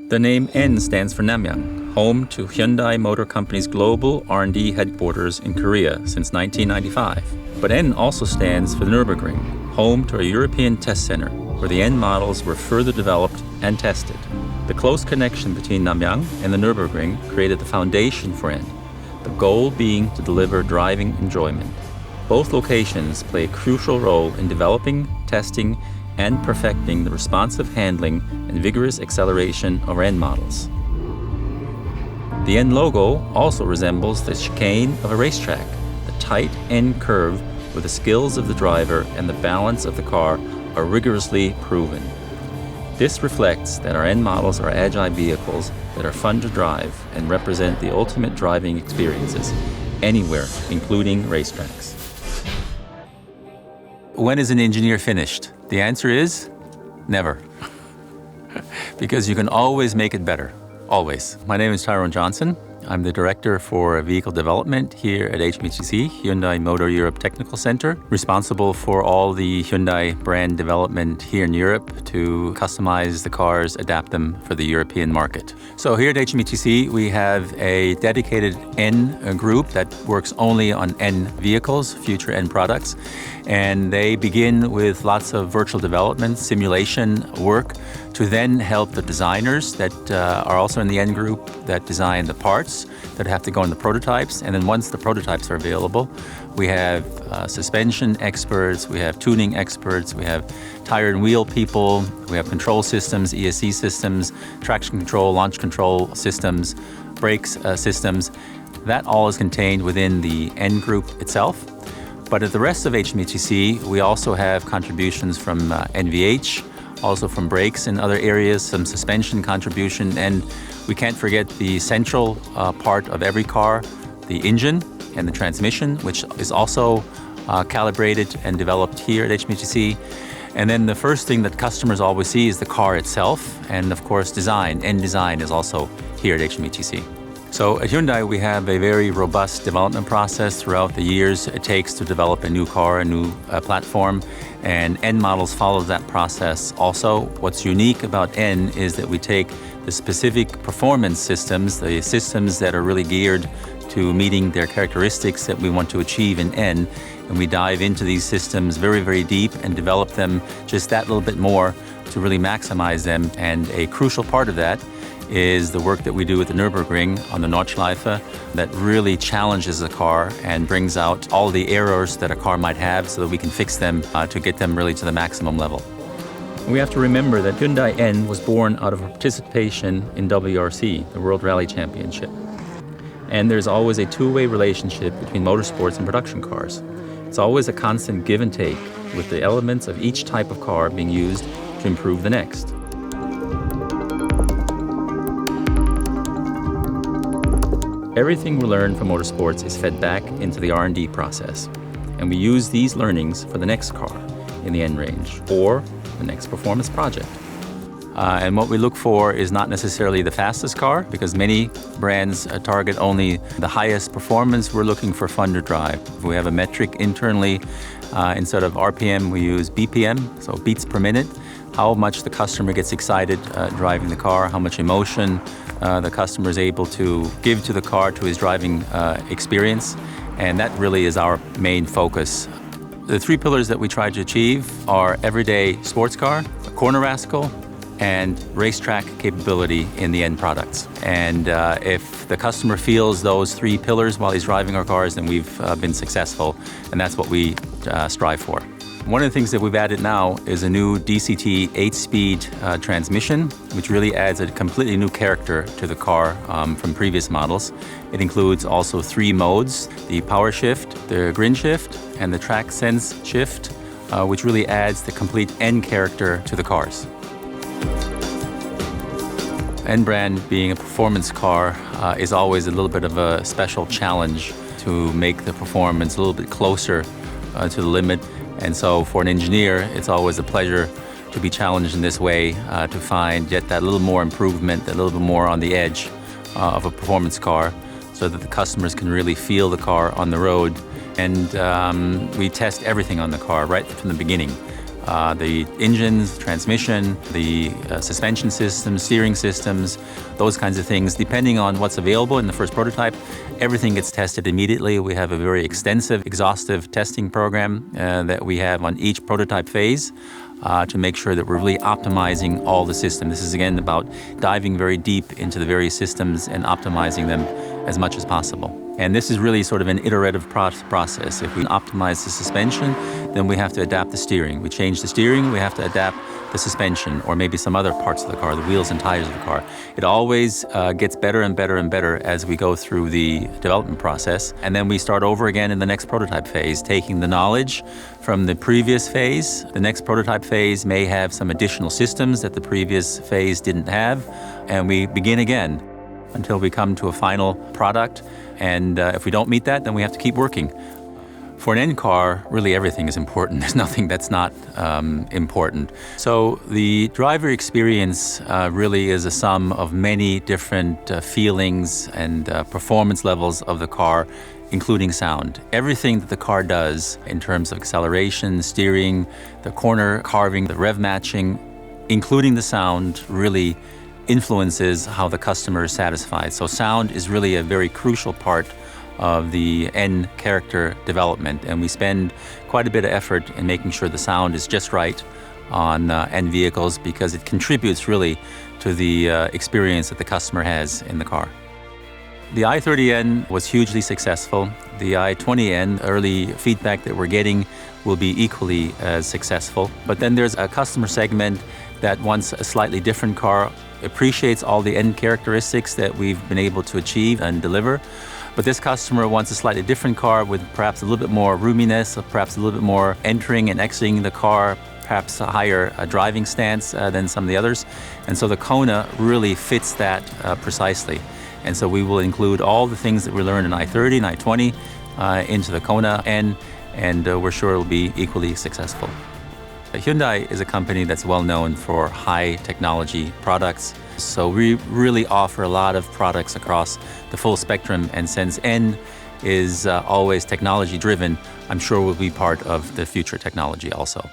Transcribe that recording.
The name N stands for Namyang, home to Hyundai Motor Company's global R&D headquarters in Korea since 1995. But N also stands for the Nürburgring, home to a European test center where the N models were further developed and tested. The close connection between Namyang and the Nürburgring created the foundation for N, the goal being to deliver driving enjoyment. Both locations play a crucial role in developing, testing, and perfecting the responsive handling and vigorous acceleration of our N models. The N logo also resembles the chicane of a racetrack. The tight N curve where the skills of the driver and the balance of the car are rigorously proven. This reflects that our N models are agile vehicles that are fun to drive and represent the ultimate driving experiences, anywhere, including racetracks. When is an engineer finished? The answer is never. Because you can always make it better. Always. My name is Tyrone Johnson. I'm the Director for Vehicle Development here at HMHTC, Hyundai Motor Europe Technical Center, responsible for all the Hyundai brand development here in Europe to customize the cars, adapt them for the European market. So here at HMHTC, we have a dedicated N group that works only on N vehicles, future N products, and they begin with lots of virtual development, simulation work, to then help the designers that are also in the N group that design the parts that have to go in the prototypes. And then once the prototypes are available, we have suspension experts, we have tuning experts, we have tire and wheel people, we have control systems, ESC systems, traction control, launch control systems, brakes systems. That all is contained within the N group itself. But at the rest of HMHTC, we also have contributions from NVH, also from brakes in other areas, some suspension contribution, and we can't forget the central part of every car, the engine and the transmission, which is also calibrated and developed here at HMHTC. And then the first thing that customers always see is the car itself, and of course design. N design is also here at HMHTC. So at Hyundai, we have a very robust development process throughout the years it takes to develop a new car, a new platform, and N models follow that process also. What's unique about N is that we take the specific performance systems, the systems that are really geared to meeting their characteristics that we want to achieve in N, and we dive into these systems very, very deep and develop them just that little bit more to really maximize them. And a crucial part of that is the work that we do at the Nürburgring on the Nordschleife that really challenges the car and brings out all the errors that a car might have so that we can fix them to get them really to the maximum level. We have to remember that Hyundai N was born out of participation in WRC, the World Rally Championship. And there's always a two-way relationship between motorsports and production cars. It's always a constant give and take, with the elements of each type of car being used to improve the next. Everything we learn from motorsports is fed back into the R&D process, and we use these learnings for the next car in the N range or the next performance project. And what we look for is not necessarily the fastest car, because many brands target only the highest performance. We're looking for fun to drive. We have a metric internally. Instead of RPM, we use BPM, so beats per minute. How much the customer gets excited driving the car, how much emotion the customer is able to give to the car, to his driving experience. And that really is our main focus. The three pillars that we try to achieve are everyday sports car, corner rascal, and racetrack capability in the end products. And if the customer feels those three pillars while he's driving our cars, then we've been successful, and that's what we strive for. One of the things that we've added now is a new DCT 8-speed transmission, which really adds a completely new character to the car from previous models. It includes also 3 modes: the power shift, the grin shift, and the track sense shift, which really adds the complete N character to the cars. N brand, being a performance car, is always a little bit of a special challenge to make the performance a little bit closer to the limit. And so for an engineer, it's always a pleasure to be challenged in this way, to find yet that little more improvement, that little bit more on the edge of a performance car, so that the customers can really feel the car on the road And we test everything on the car right from the beginning. The engines, transmission, the suspension systems, steering systems, those kinds of things. Depending on what's available in the first prototype, everything gets tested immediately. We have a very extensive, exhaustive testing program that we have on each prototype phase to make sure that we're really optimizing all the systems. This is, again, about diving very deep into the various systems and optimizing them as much as possible. And this is really sort of an iterative process. If we optimize the suspension, then we have to adapt the steering. We change the steering, we have to adapt the suspension, or maybe some other parts of the car, the wheels and tires of the car. It always gets better and better and better as we go through the development process. And then we start over again in the next prototype phase, taking the knowledge from the previous phase. The next prototype phase may have some additional systems that the previous phase didn't have, and we begin again until we come to a final product. And if we don't meet that, then we have to keep working. For an end car, really everything is important. There's nothing that's not important. So the driver experience really is a sum of many different feelings and performance levels of the car, including sound. Everything that the car does in terms of acceleration, steering, the corner carving, the rev matching, including the sound, really influences how the customer is satisfied. So sound is really a very crucial part of the N character development, and we spend quite a bit of effort in making sure the sound is just right on N vehicles, because it contributes really to the experience that the customer has in the car. The i30N was hugely successful. The i20N, early feedback that we're getting, will be equally as successful. But then there's a customer segment that wants a slightly different car, appreciates all the N characteristics that we've been able to achieve and deliver. But this customer wants a slightly different car with perhaps a little bit more roominess, perhaps a little bit more entering and exiting the car, perhaps a higher driving stance than some of the others. And so the Kona really fits that precisely. And so we will include all the things that we learned in i30 and i20 into the Kona N, and we're sure it'll be equally successful. Hyundai is a company that's well known for high technology products. So we really offer a lot of products across the full spectrum, and since N is always technology driven, I'm sure we'll be part of the future technology also.